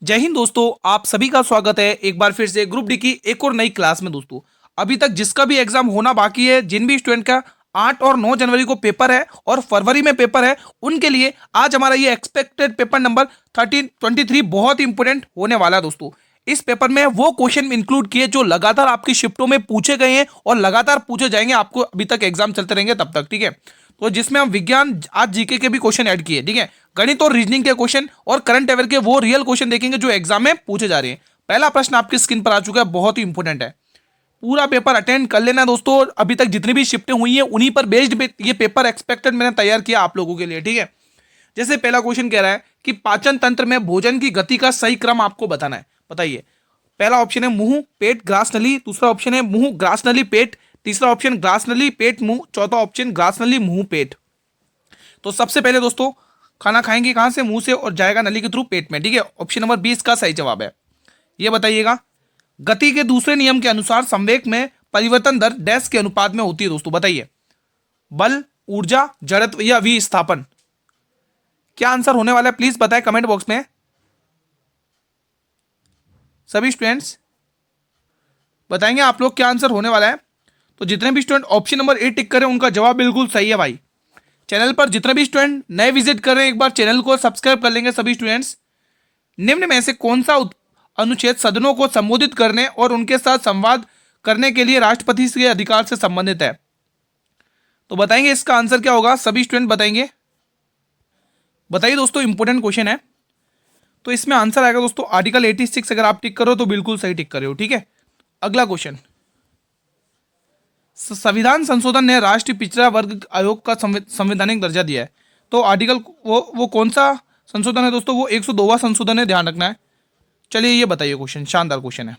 जय हिंद दोस्तों, आप सभी का स्वागत है एक बार फिर से ग्रुप डी की एक और नई क्लास में। दोस्तों अभी तक जिसका भी एग्जाम होना बाकी है, जिन भी स्टूडेंट का 8 और 9 जनवरी को पेपर है और फरवरी में पेपर है, उनके लिए आज हमारा ये एक्सपेक्टेड पेपर नंबर 1323 बहुत ही इंपॉर्टेंट होने वाला है। दोस्तों इस पेपर में वो क्वेश्चन इंक्लूड किए जो लगातार आपकी शिफ्टों में पूछे गए हैं और लगातार पूछे जाएंगे, आपको अभी तक एग्जाम चलते रहेंगे तब तक, ठीक है। तो जिसमें हम विज्ञान, आज जीके के भी क्वेश्चन ऐड किए, ठीक है। गणित और रीजनिंग के क्वेश्चन और करंट अफेयर के वो रियल क्वेश्चन देखेंगे जो एग्जाम में पूछे जा रहे हैं। पहला प्रश्न आपकी स्क्रीन पर आ चुका है, बहुत ही इंपॉर्टेंट है। पूरा पेपर अटेंड कर लेना दोस्तों। अभी तक जितनी भी शिफ्टें हुई हैं उन्हीं पर बेस्ड ये पेपर एक्सपेक्टेड मैंने तैयार किया आप लोगों के लिए, ठीक है। जैसे पहला क्वेश्चन कह रहा है कि पाचन तंत्र में भोजन की गति का सही क्रम आपको बताना है। बताइए। पहला ऑप्शन है मुंह पेट ग्रास नली, दूसरा ऑप्शन है मुंह ग्रास नली पेट, तीसरा ऑप्शन ग्रास नली पेट मुंह, चौथा ऑप्शन ग्रास नली मुंह पेट। तो सबसे पहले दोस्तों खाना खाएंगे कहां से? मुंह से, और जाएगा नली के थ्रू पेट में, ठीक है। ऑप्शन नंबर 20 का सही जवाब है। ये बताइएगा, गति के दूसरे नियम के अनुसार संवेग में परिवर्तन दर डैश के अनुपात में होती है? दोस्तों बताइए। बल, ऊर्जा, जड़त्व या विस्थापन? क्या आंसर होने वाला है प्लीज बताएं कमेंट बॉक्स में। सभी स्टूडेंट्स बताएंगे आप लोग क्या आंसर होने वाला है। तो जितने भी स्टूडेंट ऑप्शन नंबर ए टिक करें उनका जवाब बिल्कुल सही है भाई। चैनल पर जितने भी स्टूडेंट नए विजिट कर रहे हैं, एक बार चैनल को सब्सक्राइब कर लेंगे सभी स्टूडेंट्स। निम्न में से कौन सा अनुच्छेद सदनों को संबोधित करने और उनके साथ संवाद करने के लिए राष्ट्रपति के अधिकार से संबंधित है? तो बताएंगे इसका आंसर क्या होगा, सभी स्टूडेंट बताएंगे। बताइए दोस्तों, इंपॉर्टेंट क्वेश्चन है। तो इसमें आंसर आएगा दोस्तों आर्टिकल 86। अगर आप टिक करो तो बिल्कुल सही टिक कर रहे हो, ठीक है। अगला क्वेश्चन, संविधान संशोधन ने राष्ट्रीय पिछड़ा वर्ग आयोग का संवैधानिक दर्जा दिया है। तो आर्टिकल वो कौन सा संशोधन है दोस्तों? वो 102वां संशोधन है, ध्यान रखना है। चलिए ये बताइए, क्वेश्चन शानदार क्वेश्चन है।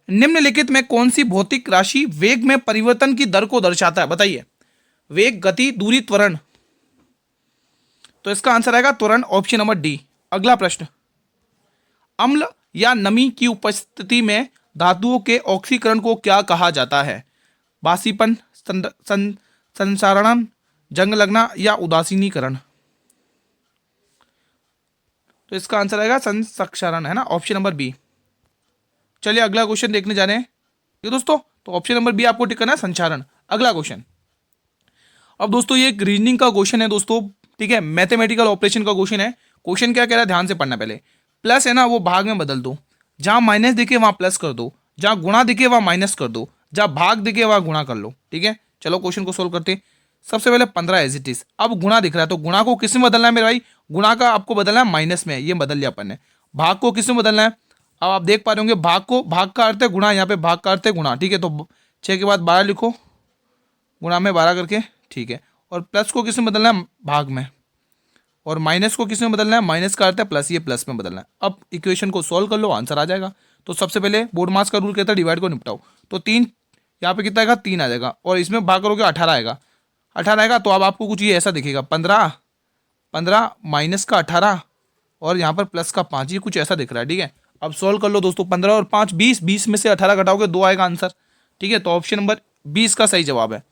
निम्नलिखित में कौन सी भौतिक राशि वेग में परिवर्तन की दर को दर्शाता है? बताइए। वेग, गति, दूरी, त्वरण? तो इसका आंसर आएगा त्वरण, ऑप्शन नंबर डी। अगला प्रश्न, अम्ल या नमी की उपस्थिति में धातुओं के ऑक्सीकरण को क्या कहा जाता है? बासीपन, संसारणन, जंग लगना या उदासीनीकरण? तो इसका आंसर आएगा संसक्षरण, है ना, ऑप्शन नंबर बी। चलिए अगला क्वेश्चन देखने जा रहे हैं ये दोस्तों। तो ऑप्शन नंबर बी आपको टिक करना है, संचारण। अगला क्वेश्चन, अब दोस्तों ये एक रीजनिंग का क्वेश्चन है दोस्तों, ठीक है, मैथमेटिकल ऑपरेशन का क्वेश्चन है। क्वेश्चन क्या कह रहा है ध्यान से पढ़ना। पहले प्लस है ना, वो भाग में बदल दो, जहां माइनस दिखे वहां प्लस कर दो, जहां गुणा दिखे वहां माइनस कर दो, जहां भाग दिखे वहां गुणा कर लो, ठीक है। चलो क्वेश्चन को सोल्व करते हैं। सबसे पहले 15 एज इट इज। अब गुणा दिख रहा है तो गुणा को किस में बदलना है मेरे भाई? गुणा का आपको बदलना है माइनस में, ये बदल लिया अपन ने। भाग को किस में बदलना है? अब आप देख पा रहे होंगे भाग को, भाग का अर्थ है गुणा, यहाँ पे भाग का अर्थ है गुणा, ठीक है। तो 6 के बाद 12 लिखो, गुणा में 12 करके, ठीक है। और प्लस को किस में बदलना है? भाग में। और माइनस को किस में बदलना है? माइनस का अर्थ है प्लस, ये प्लस में बदलना है। अब इक्वेशन को सॉल्व कर लो, आंसर आ जाएगा। तो सबसे पहले बोर्ड मास का रूल कहता है डिवाइड को निपटाओ। तो 3 यहाँ पे कितना आएगा? 3 आ जाएगा, और इसमें भाग करोगे 18 आएगा। 18 आएगा तो अब आपको कुछ ये ऐसा दिखेगा, 15 माइनस का 18 और यहाँ पर प्लस का 5, ये कुछ ऐसा दिख रहा है, ठीक है। अब सॉल्व कर लो दोस्तों, 15 और 5 20, 20 में से 18 घटाओगे 2 आएगा आंसर, ठीक है। तो ऑप्शन नंबर 20 का सही जवाब है।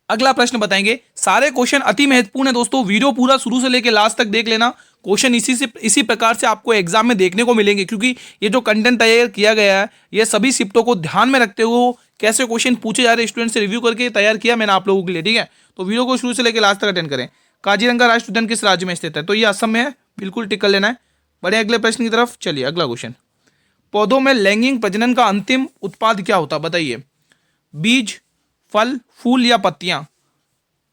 अगला प्रश्न बताएंगे। सारे क्वेश्चन अति महत्वपूर्ण है दोस्तों, वीडियो पूरा शुरू से लेकर लास्ट तक देख लेना। क्वेश्चन इसी प्रकार से आपको एग्जाम में देखने को मिलेंगे, क्योंकि ये जो कंटेंट तैयार किया गया है ये सभी शिफ्टों को ध्यान में रखते हुए कैसे क्वेश्चन पूछे जा रहे हैं स्टूडेंट से रिव्यू करके तैयार किया मैंने आप लोगों के लिए, ठीक है। तो वीडियो को शुरू से लेकर लास्ट तक अटेंड करें। काजीरंगा राष्ट्रीय उद्यान किस राज्य में स्थित है? तो ये असम में है, बिल्कुल टिक कर लेना है। बड़े अगले प्रश्न की तरफ चलिए। अगला क्वेश्चन, पौधों में लैंगिक प्रजनन का अंतिम उत्पाद क्या होता है? बताइए। बीज, फल, फूल या पत्तियां?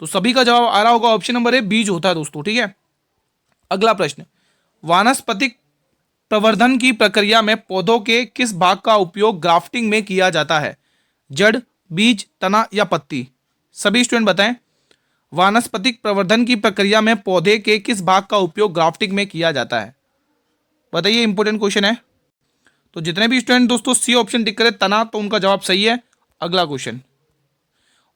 तो सभी का जवाब आ रहा होगा, ऑप्शन नंबर ए बीज होता है दोस्तों, ठीक है। अगला प्रश्न, वानस्पतिक प्रवर्धन की प्रक्रिया में पौधों के किस भाग का उपयोग ग्राफ्टिंग में किया जाता है? जड़, बीज, तना या पत्ती? सभी स्टूडेंट बताएं। वानस्पतिक प्रवर्धन की प्रक्रिया में पौधे के किस भाग का उपयोग ग्राफ्टिंग में किया जाता है? बताइए, इंपॉर्टेंट क्वेश्चन है। तो जितने भी स्टूडेंट दोस्तों सी ऑप्शन टिक करें तना, तो उनका जवाब सही है। अगला क्वेश्चन,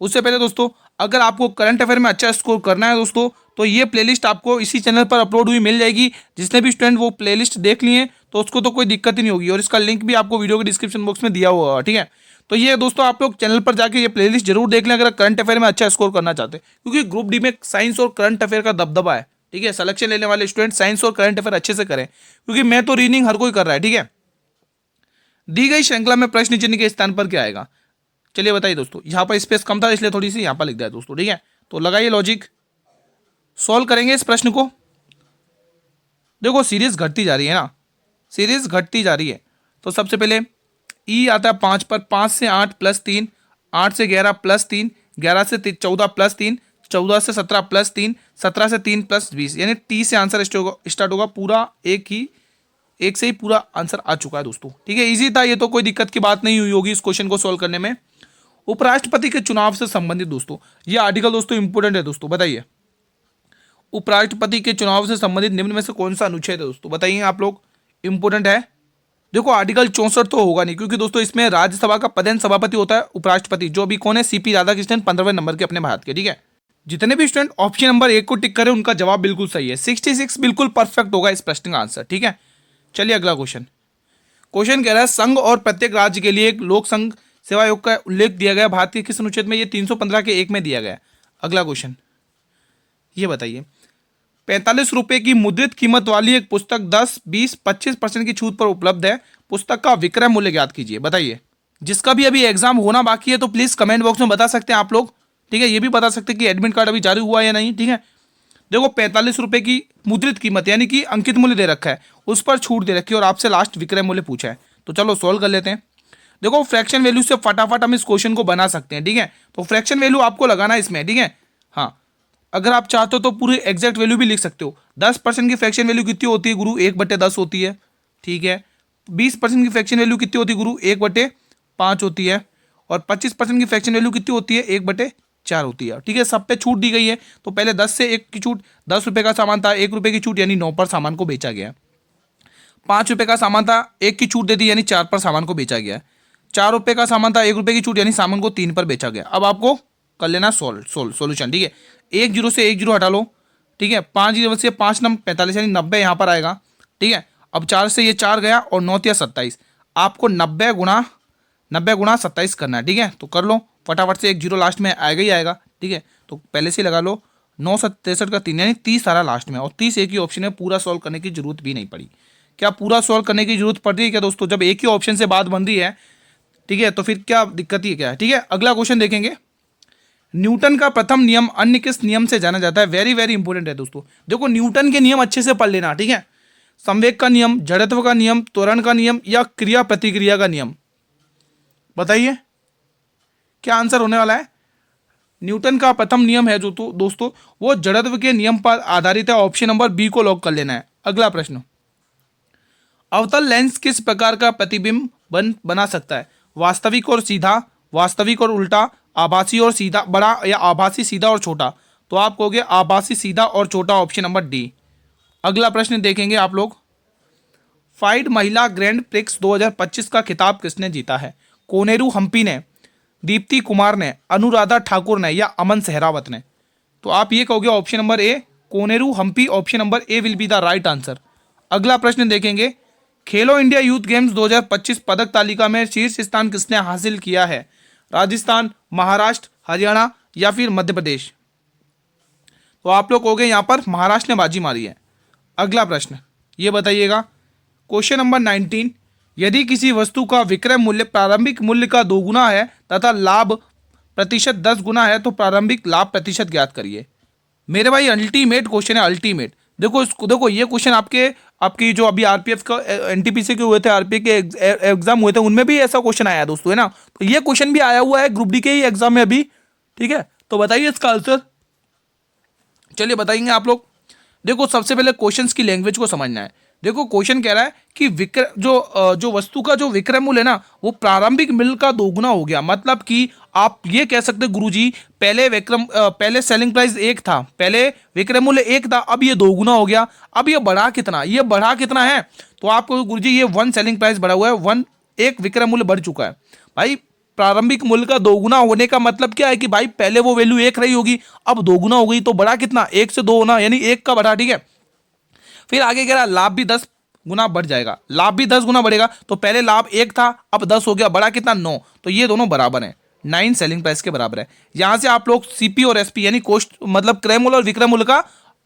उससे पहले दोस्तों अगर आपको करंट अफेयर में अच्छा स्कोर करना है दोस्तों, तो ये प्लेलिस्ट आपको इसी चैनल पर अपलोड हुई मिल जाएगी। जिसने भी स्टूडेंट वो प्लेलिस्ट देख लिए तो उसको तो कोई दिक्कत ही नहीं होगी, और इसका लिंक भी आपको वीडियो के डिस्क्रिप्शन बॉक्स में दिया हुआ है, ठीक है। तो ये दोस्तों आप लोग चैनल पर जाके ये प्लेलिस्ट जरूर देख लें अगर करंट अफेयर में अच्छा स्कोर करना चाहते हैं, क्योंकि ग्रुप डी में साइंस और करंट अफेयर का दबदबा है, ठीक है, सिलेक्शन लेने वाले स्टूडेंट साइंस और करंट अफेयर अच्छे से करें, क्योंकि मैं तो रीडिंग हर कोई कर रहा है। ठीक है, दी गई श्रृंखला में प्रश्न चिन्ह के स्थान पर क्या आएगा? चलिए बताइए दोस्तों, यहाँ पर स्पेस कम था इसलिए थोड़ी सी यहाँ पर लिख दिया दोस्तों। ठीक है, तो लगाइए लॉजिक, सॉल्व करेंगे इस प्रश्न को। देखो सीरीज घटती जा रही है ना, सीरीज घटती जा रही है। तो सबसे पहले ई आता है 5 पर, 5 से 8 प्लस 3, 8 से 11 प्लस 3, 11 से 14 प्लस 3, 14 से 17 प्लस 3, 17 से 3 प्लस 20, यानी टी से आंसर स्टार्ट होगा। पूरा एक से ही पूरा आंसर आ चुका है दोस्तों। ठीक है, इजी था ये तो, कोई दिक्कत की बात नहीं हुई होगी इस क्वेश्चन को सॉल्व करने में। उपराष्ट्रपति के चुनाव से संबंधित दोस्तों ये आर्टिकल दोस्तों इंपोर्टेंट है दोस्तों। बताइए, उपराष्ट्रपति के चुनाव से संबंधित निम्न में से कौन सा अनुच्छेद है दोस्तों? बताइए आप लोग, इंपोर्टेंट है। देखो आर्टिकल 64 तो होगा नहीं, क्योंकि दोस्तों इसमें राज्यसभा का पदेन सभापति होता है उपराष्ट्रपति, जो अभी कौन है? सीपी राधाकृष्णन, 15वें नंबर के अपने भारत के। ठीक है, जितने भी स्टूडेंट ऑप्शन नंबर 1 को टिक करें उनका जवाब बिल्कुल सही है, 66 बिल्कुल परफेक्ट होगा इस प्रश्न का आंसर। ठीक है, चलिए अगला क्वेश्चन। क्वेश्चन कह रहा है संघ और प्रत्येक राज्य के लिए एक लोक संघ सेवा आयोग का उल्लेख दिया गया भारत के किस अनुच्छेद में? ये 315 के 1 में दिया गया। अगला क्वेश्चन ये बताइए, 45 रुपए की मुद्रित कीमत वाली एक पुस्तक 10, 20, 25% की छूट पर उपलब्ध है। पुस्तक का विक्रय मूल्य ज्ञात कीजिए। बताइए, जिसका भी अभी एग्जाम होना बाकी है तो प्लीज कमेंट बॉक्स में बता सकते हैं आप लोग। ठीक है, ये भी बता सकते हैं कि एडमिट कार्ड अभी जारी हुआ है या नहीं। ठीक है, देखो 45 रुपए की मुद्रित कीमत यानी कि अंकित मूल्य दे रखा है, उस पर छूट दे रखी है और आपसे लास्ट विक्रय मूल्य पूछा है। तो चलो सॉल्व कर लेते हैं। देखो फ्रैक्शन वैल्यू से फटाफट हम इस क्वेश्चन को बना सकते हैं। ठीक है, तो फ्रैक्शन वैल्यू आपको लगाना है इसमें। ठीक है, हाँ, अगर आप चाहते हो तो पूरी एग्जैक्ट वैल्यू भी लिख सकते हो। 10% की फ्रैक्शन वैल्यू कितनी होती है गुरु? 1/10 होती है। ठीक है, 20% की फ्रैक्शन वैल्यू कितनी होती है गुरु? 1/5 होती है। और 25% की फ्रैक्शन वैल्यू कितनी होती है? 1/4 होती है। ठीक है, सब पे छूट दी गई है। तो पहले 10 से 1 की छूट, 10 रुपए का सामान था, 1 रुपए की छूट यानी 9 पर सामान को बेचा गया। 5 रुपए का सामान था, 1 की छूट दे दी यानी 4 पर सामान को बेचा गया। 4 रुपए का सामान था, 1 रुपए की छूट यानी सामान को 3 पर बेचा गया। अब आपको कर लेना सोल्यूशन। ठीक है, 1 जीरो से 1 जीरो हटा लो। ठीक है, 5 जीरो से 5 नम 45 यानी 90 यहाँ पर आएगा। ठीक है, अब 4 से ये 4 गया और 9 या 27, आपको 90 गुणा 27 करना है। ठीक है, तो कर लो फटाफट से, 1 जीरो लास्ट में आएगा ही आएगा। ठीक है, तो पहले से लगा लो, 9 63 का 3 यानी 30 सारा लास्ट में, और 30 एक ही ऑप्शन है, पूरा सॉल्व करने की जरूरत भी नहीं पड़ी। क्या पूरा सॉल्व करने की जरूरत पड़ रही है क्या दोस्तों? जब एक ही ऑप्शन से बात बन रही है, ठीक है, तो फिर क्या दिक्कत ही क्या है? ठीक है, अगला क्वेश्चन देखेंगे। न्यूटन का प्रथम नियम अन्य किस नियम से जाना जाता है? वेरी वेरी इंपॉर्टेंट है दोस्तों। देखो न्यूटन के नियम अच्छे से पढ़ लेना। ठीक है, संवेग का नियम, जड़त्व का नियम, त्वरण का नियम या क्रिया प्रतिक्रिया का नियम? बताइए क्या आंसर होने वाला है। न्यूटन का प्रथम नियम है जो तो दोस्तों वो जड़त्व के नियम पर आधारित है। ऑप्शन नंबर बी को लॉक कर लेना है। अगला प्रश्न, अवतल लेंस किस प्रकार का प्रतिबिंब बना सकता है? वास्तविक और सीधा, वास्तविक और उल्टा, आभासी और सीधा बड़ा, या आभासी सीधा और छोटा? तो आप कहोगे आभासी सीधा और छोटा, ऑप्शन नंबर डी। अगला प्रश्न देखेंगे आप लोग, फाइड महिला ग्रैंड प्रिक्स 2025 का खिताब किसने जीता है? कोनेरू हम्पी ने, दीप्ति कुमार ने, अनुराधा ठाकुर ने या अमन सहरावत ने? तो आप ये कहोगे option number A, Koneru Humpy. Option number A will be the right answer. अगला प्रश्न देखेंगे, खेलो इंडिया यूथ गेम्स 2025 पदक तालिका में शीर्ष स्थान किसने हासिल किया है? राजस्थान, महाराष्ट्र, हरियाणा या फिर मध्य प्रदेश? तो आप लोग कहोगे यहां पर महाराष्ट्र ने बाजी मारी है। अगला प्रश्न ये बताइएगा, क्वेश्चन नंबर 19, यदि किसी वस्तु का विक्रय मूल्य प्रारंभिक मूल्य का 2 गुना है तथा लाभ प्रतिशत 10 गुना है तो प्रारंभिक लाभ प्रतिशत ज्ञात करिए। मेरे भाई अल्टीमेट क्वेश्चन है, अल्टीमेट। देखो ये क्वेश्चन आपकी जो अभी आरपीएफ का एनटीपीसी के हुए थे, आरपीएफ के एग्जाम हुए थे, उनमें भी ऐसा क्वेश्चन आया दोस्तों, है ना। तो ये क्वेश्चन भी आया हुआ है ग्रुप डी के ही एग्जाम में अभी। ठीक है, तो बताइए इसका आंसर। चलिए बताएंगे आप लोग। देखो सबसे पहले क्वेश्चंस की लैंग्वेज को समझना है। देखो क्वेश्चन कह रहा है कि जो वस्तु का जो विक्रय मूल्य है ना वो प्रारंभिक मूल्य का 2 गुना हो गया। मतलब कि आप ये कह सकते हैं गुरुजी पहले सेलिंग प्राइस 1 था, पहले विक्रय मूल्य 1 था, अब ये 2 गुना हो गया। अब ये बढ़ा कितना है? तो आपको गुरुजी ये 1 सेलिंग प्राइस बढ़ा हुआ है, 1 विक्रय मूल्य बढ़ चुका है। भाई प्रारंभिक मूल्य का 2 गुना होने का मतलब क्या है कि भाई पहले वो वैल्यू 1 रही होगी, अब 2 गुना हो गई, तो बढ़ा कितना? 1 से 2 होना, यानी 1 का बढ़ा। ठीक है, फिर आगे कह रहा लाभ भी 10 गुना बढ़ जाएगा, लाभ भी 10 गुना बढ़ेगा। तो पहले लाभ 1 था, अब 10 हो गया, बढ़ा कितना? 9। तो ये दोनों बराबर है, 9 सेलिंग प्राइस के बराबर है। यहां से आप लोग सीपी और एसपी यानी कॉस्ट मतलब क्रय मूल्य और विक्रय मूल्य का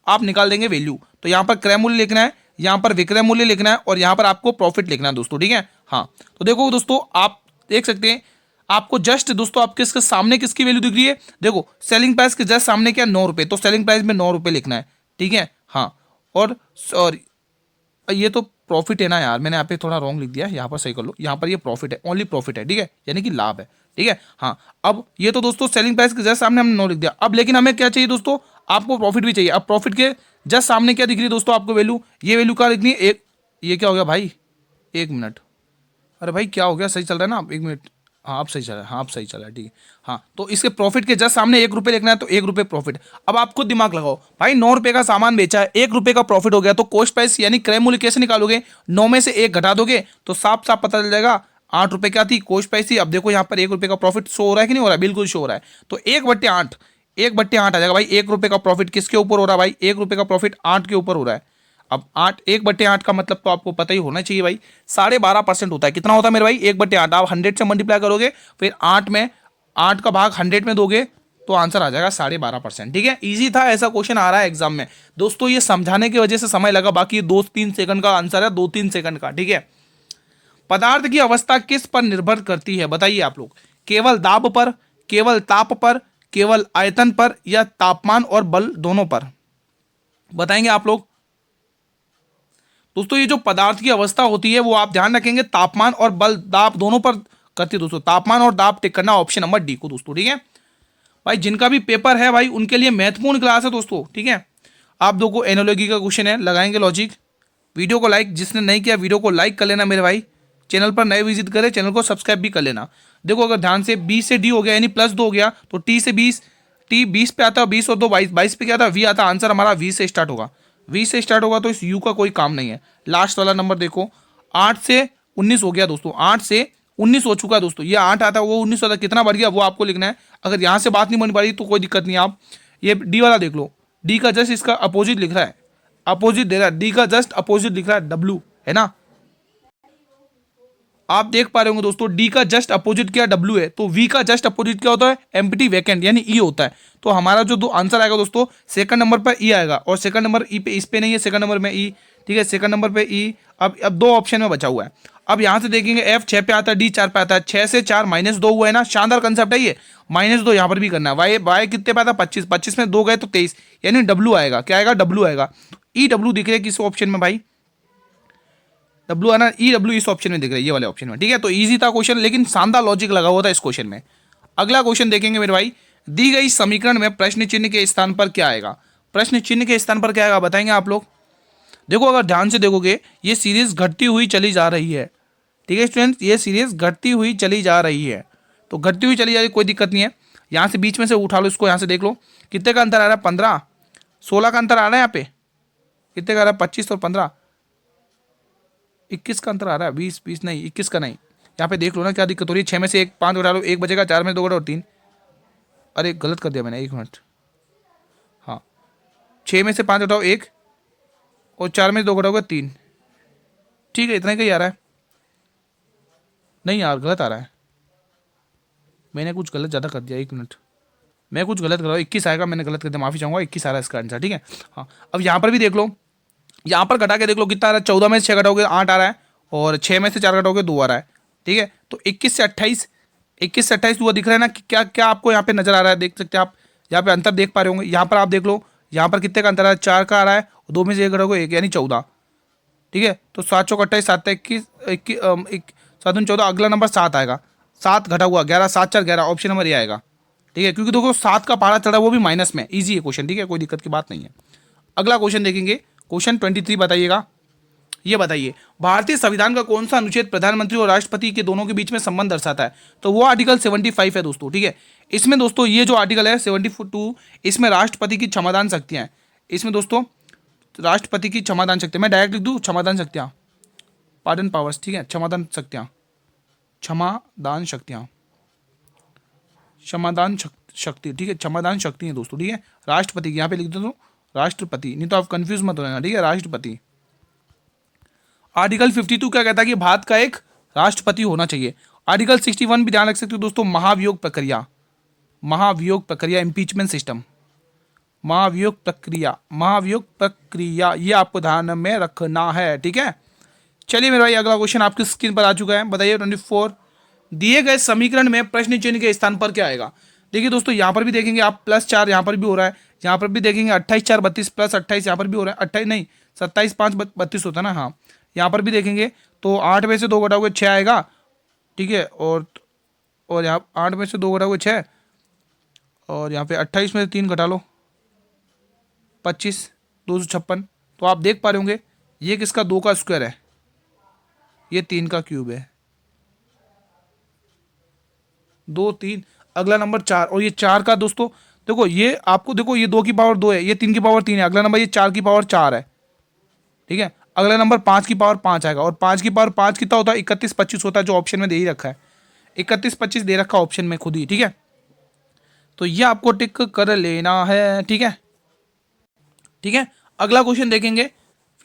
आप निकाल देंगे वैल्यू। तो यहाँ पर क्रय मूल्य लिखना है, यहाँ पर विक्रय मूल्य लिखना है और यहाँ पर आपको प्रॉफिट लिखना है दोस्तों, ठीक है। हाँ, तो देखो दोस्तों आप देख सकते हैं, आपको जस्ट दोस्तों आपके इसके सामने किसकी वैल्यू दिख रही है, देखो सेलिंग प्राइस के जस्ट सामने क्या 9 रुपये, तो सेलिंग प्राइस में 9 रुपये लिखना है, ठीक है। हाँ, और ये तो प्रॉफिट है ना यार, मैंने यहाँ पे थोड़ा रॉन्ग लिख दिया है, यहाँ पर सही कर लो, यहाँ पर ये प्रॉफिट है, ओनली प्रॉफिट है, ठीक है, यानी कि लाभ है, ठीक है। हाँ, अब ये तो दोस्तों सेलिंग प्राइस के जस्ट सामने हमने 9 लिख दिया। अब लेकिन हमें क्या चाहिए दोस्तों, आपको प्रॉफिट भी चाहिए। अब प्रॉफिट के जस्ट सामने क्या दिख रही है दोस्तों आपको वैल्यू, ये वैल्यू क्या लिखनी है, एक, ये क्या हो गया भाई, 1 मिनट, अरे भाई क्या हो गया, सही चल रहा है ना, 1 मिनट, हाँ आप सही चल रहा है, हाँ आप सही चल रहा है, ठीक है। हाँ, तो इसके प्रॉफिट के जस्ट सामने 1 रुपये लिखना है, तो 1 रुपये प्रॉफिट। अब आप खुद दिमाग लगाओ भाई, 9 रुपये का सामान बेचा है, 1 रुपये का प्रॉफिट हो गया, तो कॉस्ट प्राइस यानी क्रय मूल्य कैसे निकालोगे, 9 में से 1 घटा दोगे तो साफ साफ पता चल जाएगा 8 रुपये क्या थी कॉस्ट प्राइस थी। अब देखो यहाँ पर 1 रुपये का प्रॉफिट शो हो रहा है कि नहीं हो रहा है, बिल्कुल शो हो रहा है। तो 1/8, 1/8 आ जाएगा भाई, 1 रुपये का प्रॉफिट किसके ऊपर हो रहा है भाई, 1 रुपये का प्रॉफिट 8 के ऊपर हो रहा है। अब 1/8 का मतलब तो आपको पता ही होना चाहिए भाई, 12.5% होता है। कितना होता है मेरे भाई, 1/8, आप 100 से मल्टीप्लाई करोगे, फिर 8 का भाग 100 में दोगे तो आंसर आ जाएगा 12.5%, ठीक है। इजी था, ऐसा क्वेश्चन आ रहा है एग्जाम में दोस्तों, ये समझाने की वजह से समय लगा, बाकी 2-3 सेकंड का आंसर है, 2-3 सेकंड का, ठीक है। पदार्थ की अवस्था किस पर निर्भर करती है, बताइए आप लोग, केवल दाब पर, केवल ताप पर, केवल आयतन पर, या तापमान और बल दोनों पर, बताएंगे आप लोग। दोस्तों ये जो पदार्थ की अवस्था होती है वो आप ध्यान रखेंगे तापमान और बल दाब दोनों पर करती है दोस्तों, तापमान और दाब टिक करना, ऑप्शन नंबर डी को दोस्तों, ठीक है। भाई जिनका भी पेपर है भाई उनके लिए महत्वपूर्ण क्लास है दोस्तों, ठीक है। आप दो को एनोलॉजी का क्वेश्चन है, लगाएंगे लॉजिक। वीडियो को लाइक, जिसने नहीं किया वीडियो को लाइक कर लेना मेरे भाई, चैनल पर नए विजिट करें, चैनल को सब्सक्राइब भी कर लेना। देखो अगर ध्यान से 20 से डी हो गया यानी +2 हो गया, तो टी से 20, टी 20 पे आता है, 20 और 2 22, 22 पे क्या आता, वी आता, आंसर हमारा 20 से स्टार्ट होगा, 20 से स्टार्ट होगा, तो इस यू का कोई काम नहीं है। लास्ट वाला नंबर देखो, 8 से 19 हो गया दोस्तों, 8 से 19 हो चुका है दोस्तों, ये 8 आता है वो 19 होता है, कितना बढ़ गया वो आपको लिखना है। अगर यहाँ से बात नहीं बन पा रही तो कोई दिक्कत नहीं, आप ये डी वाला देख लो, डी का जस्ट इसका अपोजिट लिख रहा है, अपोजिट दे रहा है, डी का जस्ट अपोजिट लिख रहा है, डब्ल्यू है ना, आप देख पा रहे होंगे दोस्तों, डी का जस्ट अपोजिट क्या डब्ल्यू है, तो वी का जस्ट अपोजिट क्या होता है, एम्प्टी वैकेंट यानी ई होता है। तो हमारा जो दो आंसर आएगा दोस्तों, सेकंड नंबर पर ई आएगा, और सेकंड नंबर ई पे, इस पे नहीं है, सेकंड नंबर में ई, ठीक है, सेकंड नंबर पे ई। अब 2 ऑप्शन में बचा हुआ है। अब यहाँ से देखेंगे एफ 6 पे आता है, डी 4 पे आता है, 6 से 4 -2 हुआ है ना, शानदार कंसेप्ट है ये, -2 यहाँ पर भी करना है। वाई वाई कितने पे आता है 25, 25 में 2 गए तो 23, यानी डब्ल्यू आएगा, क्या आएगा, डब्ल्यू आएगा। ई डब्ल्यू दिख रहे किस ऑप्शन में भाई, डब्ल्यू है ना, ई डब्ल्यू इस ऑप्शन में दिख रहा है, ये वाले ऑप्शन में, ठीक है। तो इजी था क्वेश्चन, लेकिन शानदार लॉजिक लगा हुआ था इस क्वेश्चन में। अगला क्वेश्चन देखेंगे मेरे भाई, दी गई समीकरण में प्रश्न चिन्ह के स्थान पर क्या आएगा, प्रश्न चिन्ह के स्थान पर क्या आएगा बताएंगे आप लोग। देखो अगर ध्यान से देखोगे ये सीरीज घटती हुई चली जा रही है, ठीक है स्टूडेंट्स, ये सीरीज घटती हुई चली जा रही है, तो घटती हुई चली जा रही है, कोई दिक्कत नहीं है। यहाँ से बीच में से उठा लो इसको, यहाँ से देख लो कितने का अंतर आ रहा है, 15, 16 का अंतर आ रहा है, यहाँ पे कितने का आ रहा है, 25 और 15, 21 का अंतर आ रहा है, 20 20 नहीं, 21 का नहीं। यहाँ पे देख लो ना क्या दिक्कत हो रही है, 6 में से 5 उठा लो, 1 बचेगा, 4 में 2 घटाओ 3, अरे गलत कर दिया मैंने, 1 मिनट, हाँ 6 में से 5 उठाओ 1, और 4 में 2 घटाओगे 3, ठीक है, इतना ही आ रहा है। नहीं यार गलत आ रहा है, मैंने कुछ गलत ज़्यादा कर दिया, 1 मिनट, मैं कुछ गलत कर रहा हूँ, 21 आएगा, मैंने गलत कर दिया, माफ़ी चाहूँगा, 21 आ रहा है इसका आंसर, ठीक है। हाँ, अब यहाँ पर भी देख लो, यहाँ पर घटा के देख लो कितना आ रहा है, 14 में से 6 घटाओगे 8 आ रहा है, और 6 में से 4 घटाओगे 2 आ रहा है, ठीक है। तो 21 से 28, 21 से 28 हुआ दिख रहा है ना, कि क्या क्या आपको यहाँ पे नजर आ रहा है, देख सकते हैं आप, यहाँ पे अंतर देख पा रहे होंगे। यहाँ पर आप देख लो, यहाँ पर कितने का अंतर आ रहा है, 4 का आ रहा है, 2 में से 1 घटाओगे 1 यानी 14, ठीक है। तो 7 चौक 28, 7 21, 7 14, अगला नंबर 7 आएगा, 7 घटा हुआ 11, 7 4 11, ऑप्शन नंबर ये आएगा, ठीक है, क्योंकि देखो 7 का पहाड़ा चढ़ा वो भी माइनस में, ईजी है क्वेश्चन, ठीक है, कोई दिक्कत की बात नहीं है। अगला क्वेश्चन देखेंगे, क्वेश्चन 23 बताइएगा, ये बताइए भारतीय संविधान का कौन सा अनुच्छेद प्रधानमंत्री और राष्ट्रपति के दोनों के बीच में संबंध दर्शाता है, तो वो आर्टिकल 75 है दोस्तों, ठीक है। इसमें दोस्तों ये जो आर्टिकल है 72, इसमें राष्ट्रपति की क्षमादान शक्तियां हैं, इसमें दोस्तों राष्ट्रपति की क्षमादान शक्ति, मैं डायरेक्ट लिख दूँ क्षमादान शक्तियां, पार्डन पावर्स, ठीक है, क्षमादान शक्तियां, क्षमादान शक्तियां, क्षमादान शक्ति, ठीक है, क्षमादान शक्ति है दोस्तों, ठीक है। राष्ट्रपति की यहाँ पे लिख दो तो राष्ट्रपति, नहीं तो आप कंफ्यूज मत हो जाना, ठीक है, राष्ट्रपति। आर्टिकल 52 क्या कहता है कि भारत का एक राष्ट्रपति होना चाहिए। आर्टिकल 61 भी ध्यान रख सकते हो दोस्तों, महाभियोग प्रक्रिया, महाभियोग प्रक्रिया, इम्पीचमेंट सिस्टम, महाभियोग प्रक्रिया, महाभियोग प्रक्रिया, ये आपको ध्यान में रखना है, ठीक है। चलिए मेरे भाई अगला क्वेश्चन आपकी स्क्रीन पर आ चुका है, बताइए 24। दिए गए समीकरण में प्रश्न चिन्ह के स्थान पर क्या आएगा। देखिए दोस्तों यहाँ पर भी देखेंगे आप +4 यहाँ पर भी हो रहा है, यहाँ पर भी देखेंगे 28 4 32 +28 यहाँ पर भी हो रहा है, 28 नहीं 27 5 32 होता है ना, हाँ यहाँ पर भी देखेंगे तो 8 में से 2 घटाओगे 6 आएगा, ठीक है। और यहाँ 8 में से 2 घटाओगे 6, और यहाँ पे 28 में से 3 घटा लो 25, 256। तो आप देख पा रहे होंगे ये किसका 2 का स्क्वायर है, ये 3 का क्यूब है, 2 3, अगला नंबर 4, और ये 4 का दोस्तों देखो ये आपको देखो ये 2 की पावर 2 है, ये 3 की पावर 3 है, अगला नंबर ये 4 की पावर 4 है, ठीक है। अगला नंबर 5 की पावर 5 आएगा, और 5 की पावर 5 कितना होता है 31 25 होता है, जो ऑप्शन में दे ही रखा है 31 25 दे रखा ऑप्शन में खुद ही, ठीक है। तो ये आपको टिक कर लेना है, ठीक है, ठीक है। अगला क्वेश्चन देखेंगे,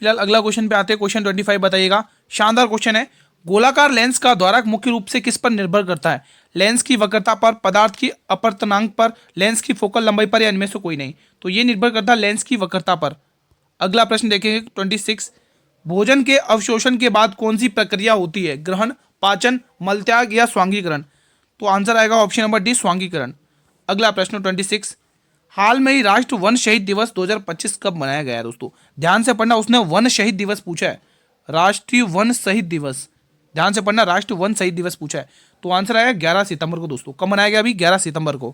फिलहाल अगला क्वेश्चन पे आते हैं, क्वेश्चन 25 बताइएगा। शानदार क्वेश्चन है। गोलाकार लेंस का द्वारक मुख्य रूप से किस पर निर्भर करता है। लेंस की वक्रता पर, पदार्थ की अपवर्तनांक पर, लेंस की फोकल लंबाई पर, या इनमें से कोई नहीं। तो ये निर्भर करता है लेंस की वक्रता पर। अगला प्रश्न देखेंगे 26। भोजन के अवशोषण के बाद कौन सी प्रक्रिया होती है। ग्रहण, पाचन, मलत्याग या स्वांगीकरण। तो आंसर आएगा ऑप्शन नंबर डी, स्वांगीकरण। अगला प्रश्न 26। हाल में ही राष्ट्र वन शहीद दिवस 2025 कब मनाया गया है। दोस्तों ध्यान से पढ़ना, उसने वन शहीद दिवस पूछा है, राष्ट्रीय वन शहीद दिवस, ध्यान से पढ़ना, राष्ट्रीय वन शहीद दिवस पूछा है। तो आंसर आएगा 11 सितंबर को। दोस्तों कब मनाया गया, अभी 11 सितंबर को।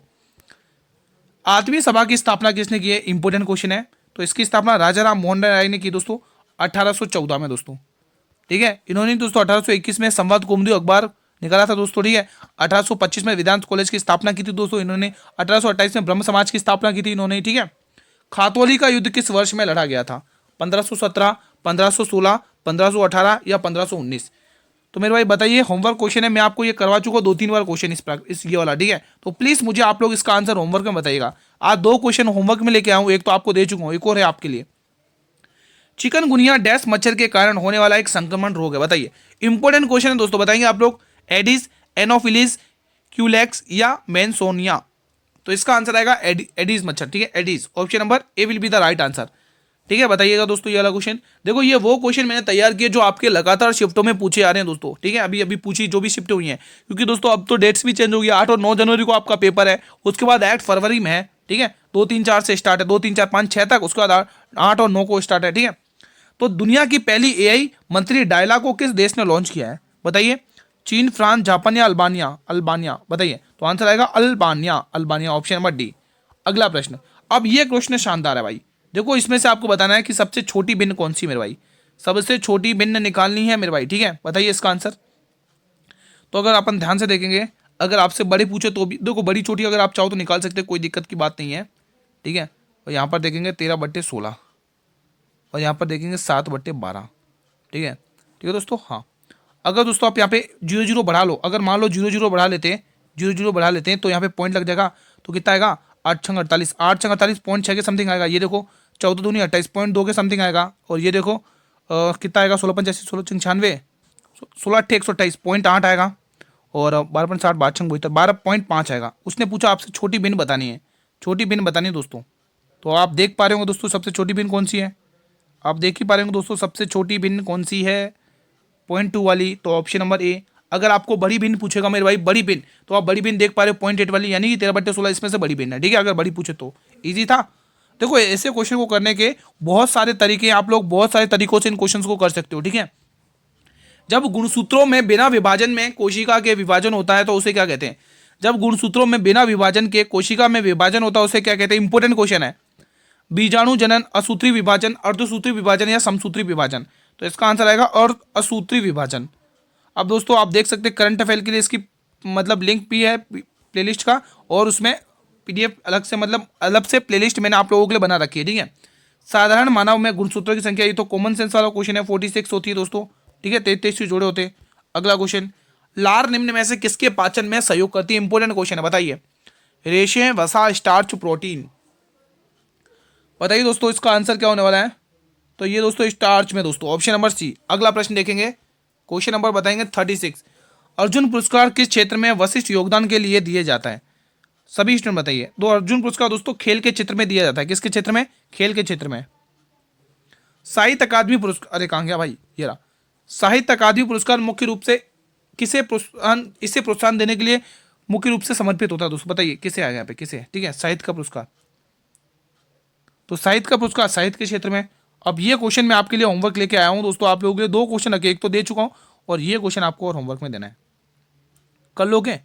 8वीं सभा की स्थापना किसने की है, इंपोर्टेंट क्वेश्चन है। तो इसकी स्थापना राजा राम मोहन राय ने की दोस्तों 1814 में दोस्तों, ठीक है। इन्होंने दोस्तों 1821 में संवाद कौमुदी अखबार निकाला था दोस्तों, ठीक है। 1825 में वेदांत कॉलेज की स्थापना की थी दोस्तों इन्होंने। 1828 में ब्रह्म समाज की स्थापना की थी इन्होंने, ठीक है। खातौली का युद्ध किस वर्ष में लड़ा गया था। 1517, 1516, 1518 या 1519। तो मेरे भाई बताइए, होमवर्क क्वेश्चन है, मैं आपको ये करवा चुका 2-3 बार क्वेश्चन इस ये वाला, ठीक है। तो प्लीज मुझे आप लोग इसका आंसर होमवर्क में बताइएगा। आज 2 क्वेश्चन होमवर्क में लेके आऊँ, एक तो आपको दे चुका हूँ, एक और है आपके लिए। चिकनगुनिया डैश मच्छर के कारण होने वाला एक संक्रमण रोग है, बताइए। इंपॉर्टेंट क्वेश्चन है दोस्तों, बताएंगे आप लोग। एडिस, एनोफिलिस, क्यूलेक्स या मेंसोनिया। तो इसका आंसर आएगा एडिस मच्छर, ठीक है, Aedes. Option number A will be the right answer, ठीक है। बताइएगा दोस्तों ये वाला क्वेश्चन। देखो ये वो क्वेश्चन मैंने तैयार किए जो आपके लगातार शिफ्टों में पूछे आ रहे हैं दोस्तों, ठीक है। अभी पूछी जो भी शिफ्ट हुई हैं, क्योंकि दोस्तों अब तो डेट्स भी चेंज हो गई। 8 और 9 जनवरी को आपका पेपर है, उसके बाद 8 फरवरी में है, ठीक है। 2 3 4 से स्टार्ट है, 2 3 4 5 6 तक, उसके बाद 8 और 9 को स्टार्ट है, ठीक है। तो दुनिया की पहली एआई मंत्री डायला को किस देश ने लॉन्च किया है, बताइए। चीन, फ्रांस, जापान या अल्बानिया। अल्बानिया बताइए। तो आंसर आएगा Albania, Albania, option number D. अगला प्रश्न, अब ये क्वेश्चन शानदार है भाई। देखो इसमें से आपको बताना है कि सबसे छोटी भिन्न कौन सी मेरे भाई, सबसे छोटी भिन्न निकालनी है मेरे भाई, ठीक है। बताइए इसका आंसर। तो अगर अपन ध्यान से देखेंगे, अगर आपसे बड़े पूछे तो भी देखो बड़ी छोटी अगर आप चाहो तो निकाल सकते, कोई दिक्कत की बात नहीं है, ठीक है। और यहाँ पर देखेंगे 13/16, और यहाँ पर देखेंगे 7/12, ठीक है, ठीक है दोस्तों। हाँ अगर दोस्तों आप यहाँ पे 0 0 बढ़ा लो, अगर मान लो 0 0 बढ़ा लेते हैं, 0 0 बढ़ा लेते हैं तो यहाँ पे पॉइंट लग जाएगा। तो कितना आएगा 8 6 48, 8 6 48 0.6 के समथिंग आएगा। ये देखो 14 दूनी 28 0.2 के समथिंग आएगा। और ये देखो कितना आएगा 16 85 16 96 16 8 128 0.8 आएगा। और 12.60 12 72 12.5 आएगा। उसने पूछा आपसे छोटी भिन्न बतानी है, छोटी भिन्न बतानी है दोस्तों। तो आप देख पा रहे होंगे दोस्तों सबसे छोटी भिन्न कौन सी है, आप देख ही पा रहे होंगे दोस्तों सबसे छोटी भिन्न कौन सी है, 0.2 वाली। तो ऑप्शन नंबर ए। अगर आपको बड़ी भिन्न पूछेगा मेरे भाई, बड़ी भिन्न, तो आप बड़ी भिन्न देख पा रहे हो 0.8 वाली, यानी कि 13/16 इसमें से बड़ी भिन्न है, ठीक है। अगर बड़ी पूछे तो ईजी था। देखो ऐसे क्वेश्चन को करने के बहुत सारे तरीके, आप लोग बहुत सारे तरीकों से इन क्वेश्चन को कर सकते हो, ठीक है। जब गुणसूत्रों में बिना विभाजन में कोशिका के विभाजन होता है तो उसे क्या कहते हैं। जब गुणसूत्रों में बिना विभाजन के कोशिका में विभाजन होता है उसे क्या कहते हैं। इंपोर्टेंट क्वेश्चन है। बीजाणु जनन, असूत्री विभाजन, अर्धसूत्री विभाजन या समसूत्री विभाजन। तो इसका आंसर आएगा और असूत्री विभाजन। अब दोस्तों आप देख सकते हैं करंट अफेयर के लिए इसकी मतलब लिंक भी है प्लेलिस्ट का, और उसमें पीडीएफ अलग से मतलब अलग से प्लेलिस्ट मैंने आप लोगों के लिए बना रखी है, ठीक है। साधारण मानव में गुणसूत्रों की संख्या, ये तो कॉमन सेंस वाला क्वेश्चन है, 46 होती है दोस्तों, ठीक है। 33 से जोड़े होते हैं। अगला क्वेश्चन, लार निम्न में से किसके पाचन में सहयोग करती है। इंपोर्टेंट क्वेश्चन है, बताइए। रेशे, वसा, स्टार्च, प्रोटीन। बताइए दोस्तों इसका आंसर क्या होने वाला है। तो ये दोस्तों स्टार्च में दोस्तों, ऑप्शन नंबर सी। अगला प्रश्न देखेंगे, क्वेश्चन नंबर बताएंगे 36। अर्जुन पुरस्कार किस क्षेत्र में वशिष्ठ योगदान के लिए दिए जाता है। सभी स्टूडेंट बताइए। दो अर्जुन पुरस्कार दोस्तों खेल के क्षेत्र में दिया जाता है। किसके क्षेत्र में? खेल के क्षेत्र में। साहित्य अकादमी पुरस्कार, अरे कहाँ गया भाई, ये रहा। साहित्य अकादमी पुरस्कार मुख्य रूप से किसे प्रोत्साहन, इसे प्रोत्साहन देने के लिए मुख्य रूप से समर्पित होता है दोस्तों। बताइए किसे आएगा यहाँ पे, किसे? ठीक है, साहित्य का पुरस्कार। तो साहित्य का पुरस्कार साहित्य के क्षेत्र में। अब ये क्वेश्चन मैं आपके लिए होमवर्क लेके आया हूं दोस्तों, आप लोगों के लिए दो क्वेश्चन रखे, एक तो दे चुका हूं और ये क्वेश्चन आपको और होमवर्क में देना है। कर लोगे?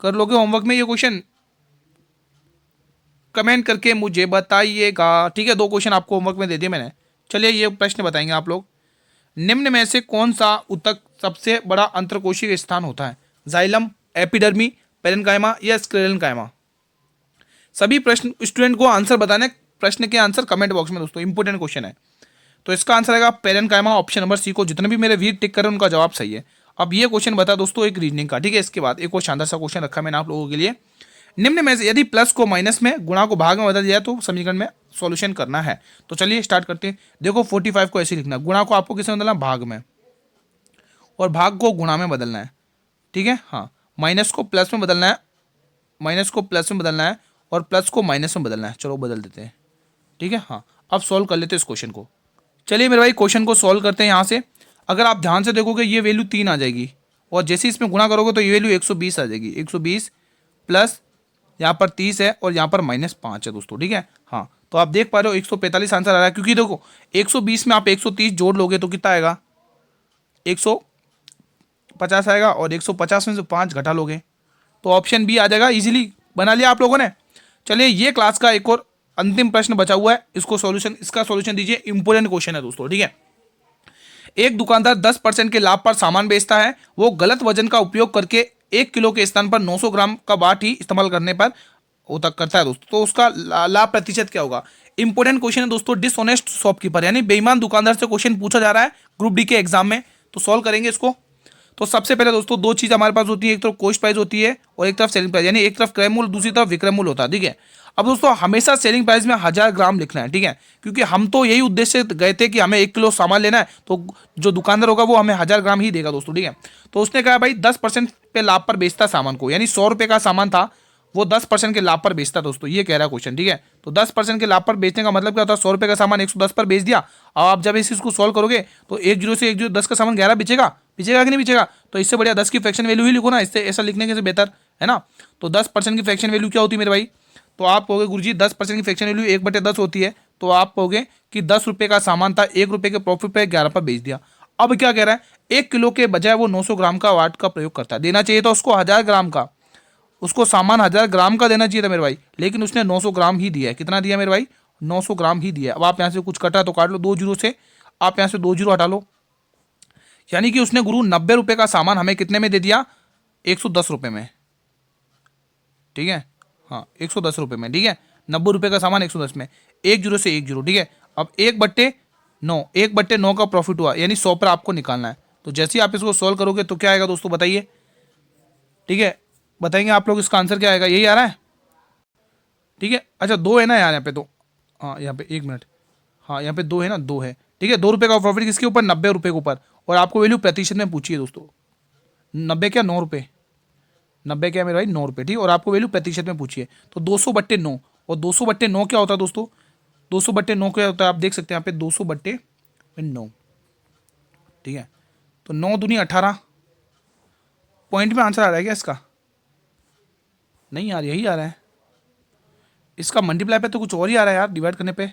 कर लोगे होमवर्क में ये क्वेश्चन? कमेंट करके मुझे बताइएगा। ठीक है, दो क्वेश्चन आपको होमवर्क में दे दिए मैंने। चलिए ये प्रश्न बताएंगे आप लोग। निम्न में से कौन सा ऊतक सबसे बड़ा अंतरकोशीय स्थान होता है? जाइलम, एपिडर्मी, पेरेन्काइमा या स्क्लेरेन्काइमा? सभी प्रश्न स्टूडेंट को आंसर बताने, प्रश्न के आंसर कमेंट बॉक्स में दोस्तों, इंपोर्टेंट क्वेश्चन है। तो इसका आंसर आएगा पेरेन्काइमा, ऑप्शन नंबर सी को। जितने भी मेरे वीर टिक करें उनका जवाब सही है। अब ये क्वेश्चन बता दोस्तों एक रीजनिंग का। ठीक है, इसके बाद एक और शानदार सा क्वेश्चन रखा मैंने आप लोगों के लिए। निम्न में से यदि प्लस को माइनस में, गुणा को भाग में बदल दिया तो समीकरण में सॉल्यूशन करना है। तो चलिए स्टार्ट करते हैं। देखो 45 को ऐसे लिखना, गुणा को आपको किस में बदलना? भाग में, और भाग को गुणा में बदलना है। ठीक है, हाँ। माइनस को प्लस में बदलना है, माइनस को प्लस में बदलना है, और प्लस को माइनस में बदलना है। चलो बदल देते हैं। ठीक है, हाँ। अब सॉल्व कर लेते हैं इस क्वेश्चन को। चलिए मेरे भाई क्वेश्चन को सॉल्व करते हैं यहाँ से। अगर आप ध्यान से देखोगे ये वैल्यू 3 आ जाएगी, और जैसे इसमें गुणा करोगे तो ये वैल्यू 120 आ जाएगी। 120 प्लस यहाँ पर 30 है और यहाँ पर -5 है दोस्तों। ठीक है, हाँ। तो आप देख पा रहे हो 145 आंसर आ रहा है, क्योंकि देखो 120 में आप 130 जोड़ लोगे तो कितना आएगा? 150 आएगा, और 150 में से 5 घटा लोगे तो ऑप्शन बी आ जाएगा। इजीली बना लिया आप लोगों ने। चलिए ये क्लास का एक और अंतिम प्रश्न बचा हुआ है, इसको सॉल्यूशन, इसका सॉल्यूशन दीजिए। इंपोर्टेंट क्वेश्चन है दोस्तों। ठीक है, एक दुकानदार 10% के लाभ पर सामान बेचता है। वो गलत वजन का उपयोग करके 1 किलो के स्थान पर 900 ग्राम का बाट ही इस्तेमाल करने पर वो तक करता है दोस्तों। तो उसका लाभ प्रतिशत क्या होगा? इंपोर्टेंट क्वेश्चन है दोस्तों। डिसऑनेस्ट शॉपकीपर यानी बेईमान दुकानदार से क्वेश्चन पूछा जा रहा है ग्रुप डी के एग्जाम में। तो सॉल्व करेंगे इसको। तो सबसे पहले दोस्तों दो चीज हमारे पास होती है, एक तरफ कॉस्ट प्राइस होती है और एक तरफ सेलिंग प्राइस, यानी एक तरफ क्रय मूल्य, दूसरी तरफ विक्रय मूल्य होता है। ठीक है, अब दोस्तों हमेशा सेलिंग प्राइस में 1000 ग्राम लिखना है। ठीक है, क्योंकि हम तो यही उद्देश्य से गए थे कि हमें 1 किलो सामान लेना है, तो जो दुकानदार होगा वो हमें 1000 ग्राम ही देगा दोस्तों। ठीक है, तो उसने कहा भाई 10% पे लाभ पर बेचता सामान को, यानी 100 रुपये का सामान था, वो 10% के लाभ पर बेचता दोस्तों। ये कह रहा है क्वेश्चन। ठीक है, तो 10% के लाभ पर बेचने का मतलब क्या होता है? 100 रुपये का सामान 110 पर बेच दिया। अब आप जब इस इसको सॉल्व करोगे तो 1 जीरो से 1 जीरो 10 का सामान 11 बिचेगा, बिचेगा कि नहीं बिचेगा? तो इससे बढ़िया 10 की फ्रैक्शन वैल्यू ही लिखो ना, इससे ऐसा लिखने के बेहतर है ना। तो 10% की फ्रैक्शन वैल्यू क्या होती है मेरे भाई? तो आप कहोगे गुरुजी 10% की फ्रैक्शन वैल्यू 1/10 होती है। तो आप कहोगे कि 10 रुपये का सामान था, 1 रुपये के प्रॉफिट पे 11 पर बेच दिया। अब क्या कह रहा है? 1 किलो के बजाय वो 900 ग्राम का वाट का प्रयोग करता है। देना चाहिए था उसको 1000 ग्राम का, उसको सामान 1000 ग्राम का देना चाहिए था मेरे भाई, लेकिन उसने 900 ग्राम ही दिया है। कितना दिया मेरे भाई? 900 ग्राम ही दिया है। अब आप यहाँ से कुछ कटा तो काट लो, 2 जीरो से आप यहाँ से 2 जीरो हटा लो, यानी कि उसने गुरु 90 रुपये का सामान हमें कितने में दे दिया? 110 रुपये में। ठीक है, हाँ 110 रुपये में। ठीक है, 90 रुपये का सामान 110 में, 1 जीरो से 1 जीरो। ठीक है, अब 1/9, 1/9 का प्रॉफिट हुआ, यानी 100 पर आपको निकालना है। तो जैसे ही आप इसको सॉल्व करोगे तो क्या आएगा दोस्तों बताइए? ठीक है, बताएंगे आप लोग इसका आंसर क्या आएगा? यही आ रहा है। ठीक है, अच्छा 2 है ना यार यहाँ पे, तो हाँ यहाँ पे 1 मिनट, हाँ यहाँ पे 2 है ना, 2 है। ठीक है, 2 रुपये का प्रॉफिट किसके ऊपर? 90 रुपये के ऊपर। और आपको वैल्यू प्रतिशत में पूछिए दोस्तों। 90 क्या 9 रुपये, 90 क्या मेरे भाई? 9 रुपये। ठीक, और आपको वैल्यू प्रतिशत में पूछिए तो 200/9। और 200/9 क्या होता है दोस्तों? 200/9 क्या होता है? आप देख सकते हैं यहाँ पे 200/9। ठीक है, तो 9 दूनी 18। पॉइंट में आंसर आ रहा है क्या इसका? नहीं यार, यही आ रहा है। इसका मल्टीप्लाई पे तो कुछ और ही आ रहा है यार, डिवाइड करने पे,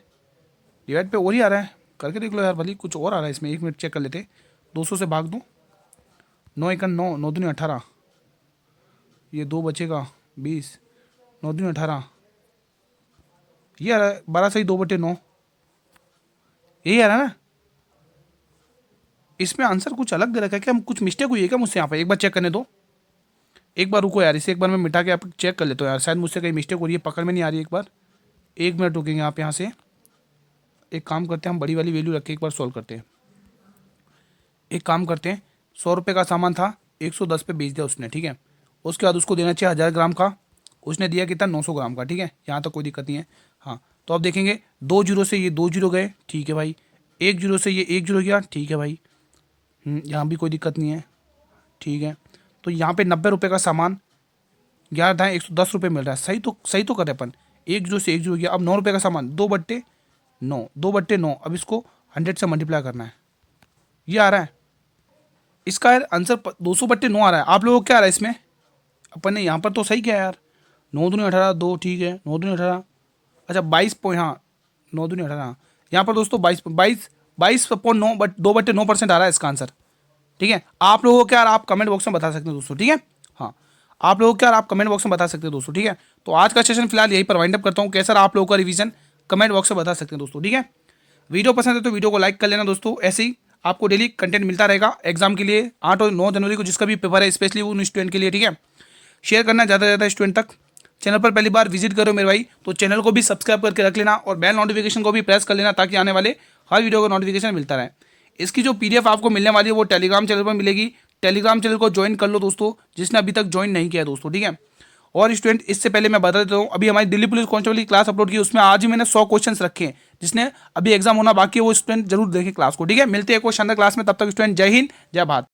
डिवाइड पे और ही आ रहा है। करके देख लो यार, भले कुछ और आ रहा है इसमें। 1 मिनट चेक कर लेते। 200 से भाग दूँ, 9 एकन 9, 9 दूनी 18, ये 2 बचेगा 20, 9 दूनी 18, ये आ रहा है 12 सही 2/9, यही आ रहा है ना। इसमें आंसर कुछ अलग दे रखा है क्या? हम कुछ मिस्टेक हुई है क्या मुझसे यहाँ पर? एक बार चेक करने दो, एक बार रुको यार, इसे एक बार मैं मिटा के आप चेक कर लेता हूँ यार, शायद मुझसे कहीं मिस्टेक हो रही है, पकड़ में नहीं आ रही। एक बार 1 मिनट रुकेंगे आप यहाँ से। एक काम करते हैं, हम बड़ी वाली वैल्यू रख के एक बार सॉल्व करते हैं। एक काम करते हैं, 100 रुपये का सामान था, 110 पे बेच दिया उसने। ठीक है, उसके बाद उसको देना चाहिए 1000 ग्राम का, उसने दिया कितना? 900 ग्राम का। ठीक है, यहाँ तक कोई दिक्कत नहीं है। हाँ, तो अब देखेंगे 2 जीरो से ये 2 जीरो गए, ठीक है भाई। 1 जीरो से ये 1 जीरो गया, ठीक है भाई। यहाँ भी कोई दिक्कत नहीं है, ठीक है। तो यहाँ पे 90 रुपये का सामान 11 ढाई 110 रुपये मिल रहा है। सही तो करे अपन। 1 0 से 1 0 गया। अब 9 रुपये का सामान 2/9, 2/9। अब इसको 100 से मल्टीप्लाई करना है। ये आ रहा है इसका यार आंसर 200/9 आ रहा है। आप लोगों को क्या आ रहा है इसमें? अपन ने यहाँ पर तो सही किया यार। 9 दूनी 18, 2 ठीक है। 9 दूनी 18, अच्छा 22 पॉइंट, हाँ 9 दूनी 18। यहाँ पर दोस्तों 22.9 बट 2/9% आ रहा है इसका आंसर। ठीक है, आप लोगों को क्या आप कमेंट बॉक्स में बता सकते हैं दोस्तों। ठीक है, हाँ आप लोगों को क्या आप कमेंट बॉक्स में बता सकते हैं दोस्तों। ठीक है, तो आज का सेशन फिलहाल यहीं पर वाइंड अप करता हूँ। कैसा आप लोगों का रिवीजन कमेंट बॉक्स में बता सकते हैं दोस्तों। ठीक है, वीडियो पसंद है तो वीडियो को लाइक कर लेना दोस्तों। ऐसे ही आपको डेली कंटेंट मिलता रहेगा एग्जाम के लिए। 8 और 9 जनवरी को जिसका भी पेपर है, स्पेशली उन स्टूडेंट के लिए। ठीक है, शेयर करना ज़्यादा से ज़्यादा स्टूडेंट तक। चैनल पर पहली बार विजिट करो मेरे भाई, तो चैनल को भी सब्सक्राइब करके रख लेना और बेल नोटिफिकेशन को भी प्रेस कर लेना, ताकि आने वाले हर वीडियो का नोटिफिकेशन मिलता रहे। इसकी जो PDF आपको मिलने वाली है वो टेलीग्राम चैनल पर मिलेगी। टेलीग्राम चैनल को ज्वाइन कर लो दोस्तों, जिसने अभी तक ज्वाइन नहीं किया है दोस्तों। ठीक है, और स्टूडेंट इससे पहले मैं बता देता हूँ, अभी हमारी दिल्ली पुलिस कांस्टेबल की क्लास अपलोड की, उसमें आज ही मैंने 100 क्वेश्चंस रखे हैं। जिसने अभी एग्जाम होना बाकी है वो स्टूडेंट जरूर देखें क्लास को। ठीक है, मिलते हैं एक और शानदार क्लास में। तब तक स्टूडेंट जय हिंद, जय भारत।